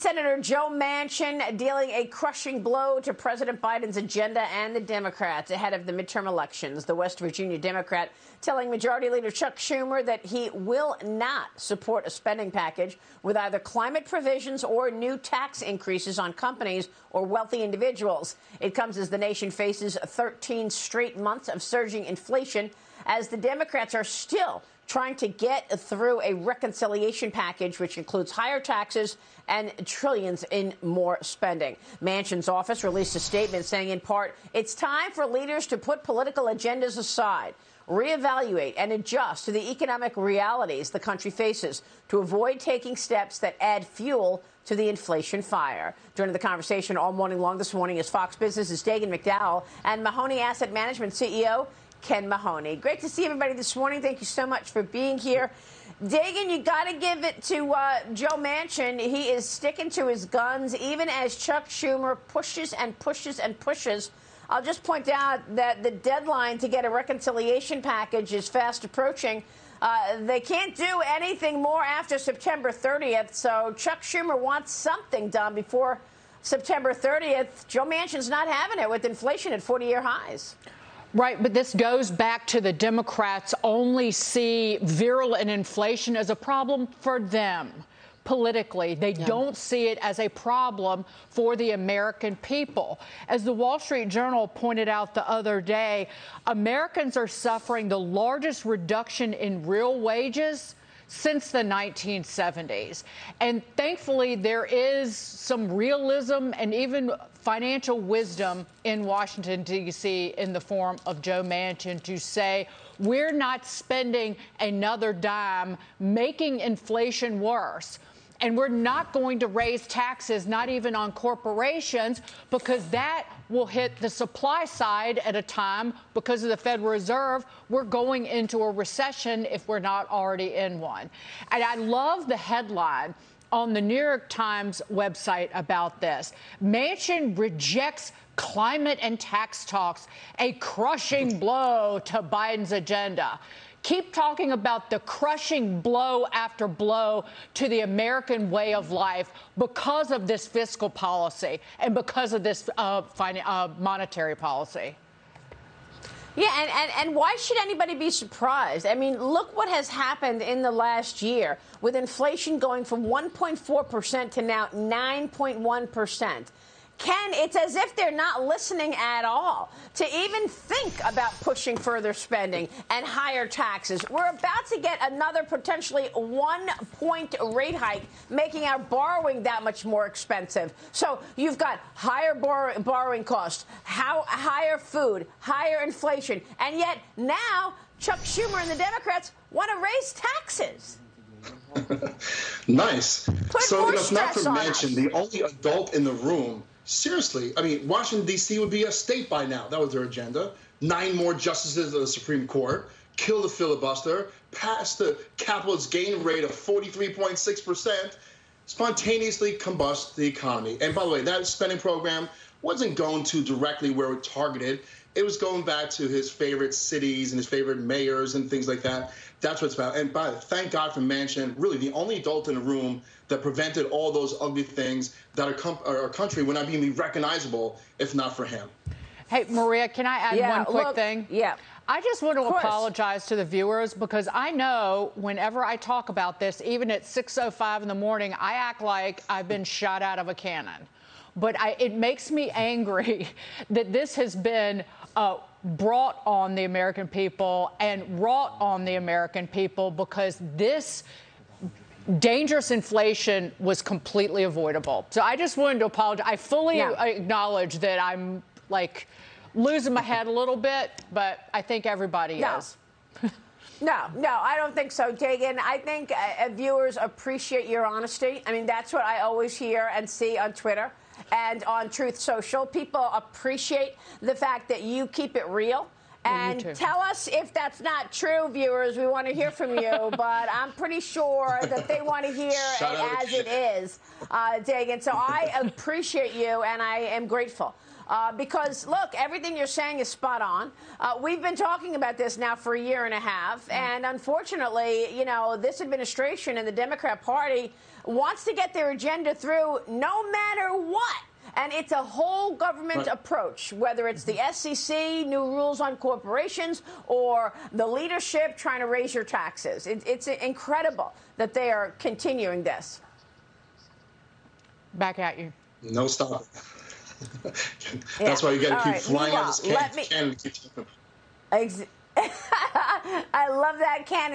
Senator Joe Manchin dealing a crushing blow to President Biden's agenda and the Democrats ahead of the midterm elections. The West Virginia Democrat telling Majority Leader Chuck Schumer that he will not support a spending package with either climate provisions or new tax increases on companies or wealthy individuals. It comes as the nation faces 13 straight months of surging inflation as the Democrats are still trying to get through a reconciliation package which includes higher taxes and trillions in more spending. Manchin's office released a statement saying, in part, it's time for leaders to put political agendas aside, reevaluate and adjust to the economic realities the country faces to avoid taking steps that add fuel to the inflation fire. During the conversation all morning long this morning is Fox Business's Dagen McDowell and Mahoney Asset Management CEO Ken Mahoney. Great to see everybody this morning. Thank you so much for being here. Dagen, you got to give it to Joe Manchin. He is sticking to his guns, even as Chuck Schumer pushes and pushes and pushes. I'll just point out that the deadline to get a reconciliation package is fast approaching. They can't do anything more after September 30th, so Chuck Schumer wants something done before September 30th. Joe Manchin's not having it with inflation at 40-year highs. Right, but this goes back to the Democrats only see virulent inflation as a problem for them politically. They don't see it as a problem for the American people. As the Wall Street Journal pointed out the other day, Americans are suffering the largest reduction in real wages since the 1970s. And thankfully, there is some realism and even financial wisdom in Washington, D.C. in the form of Joe Manchin to say, we're not spending another dime making inflation worse. And we're not going to raise taxes, not even on corporations, because that will hit the supply side at a time because of the Federal Reserve. We're going into a recession if we're not already in one. And I love the headline on the New York Times website about this. Manchin rejects climate and tax talks, a crushing blow to Biden's agenda. Keep talking about the crushing blow after blow to the American way of life because of this fiscal policy and because of this monetary policy. Yeah, and why should anybody be surprised? I mean, look what has happened in the last year with inflation going from 1.4% to now 9.1%. Ken, it's as if they're not listening at all to even think about pushing further spending and higher taxes. We're about to get another potentially 1-point rate hike, making our borrowing that much more expensive. So you've got higher borrowing costs, higher food, higher inflation, and yet now Chuck Schumer and the Democrats want to raise taxes. Nice. So if not for Manchin, the only adult in the room. Seriously, I mean, Washington, D.C. would be a state by now. That was their agenda. 9 more justices of the Supreme Court, kill the filibuster, pass the capitalist gain rate of 43.6%, spontaneously combust the economy. And by the way, that spending program wasn't going to directly where it targeted. It was going back to his favorite cities and his favorite mayors and things like that. That's what it's about. And thank God for Manchin, really the only adult in the room that prevented all those ugly things that our country would not be recognizable if not for him. Hey, Maria, can I add one quick thing? Yeah. I just want to apologize to the viewers because I know whenever I talk about this, even at 6:05 in the morning, I act like I've been shot out of a cannon. But it makes me angry that this has been brought on the American people and wrought on the American people because this dangerous inflation was completely avoidable. So I just wanted to apologize. I fully acknowledge that I'm like losing my head a little bit, but I think everybody is. No, I don't think so, Dagen. I think viewers appreciate your honesty. I mean, that's what I always hear and see on Twitter and on Truth Social. People appreciate the fact that you keep it real And tell us if that's not true, viewers. We want to hear from you, but I'm pretty sure that they want to hear it as it is, Dagen. So I appreciate you, and I am grateful. Because, look, everything you're saying is spot on. We've been talking about this now for a year and a half, and unfortunately, you know, this administration and the Democrat Party wants to get their agenda through no matter what. And it's a whole government approach, whether it's the SEC, new rules on corporations, or the leadership trying to raise your taxes. It's incredible that they are continuing this. Back at you. No stopping. That's why you got to keep flying out this cannon. I love that cannon.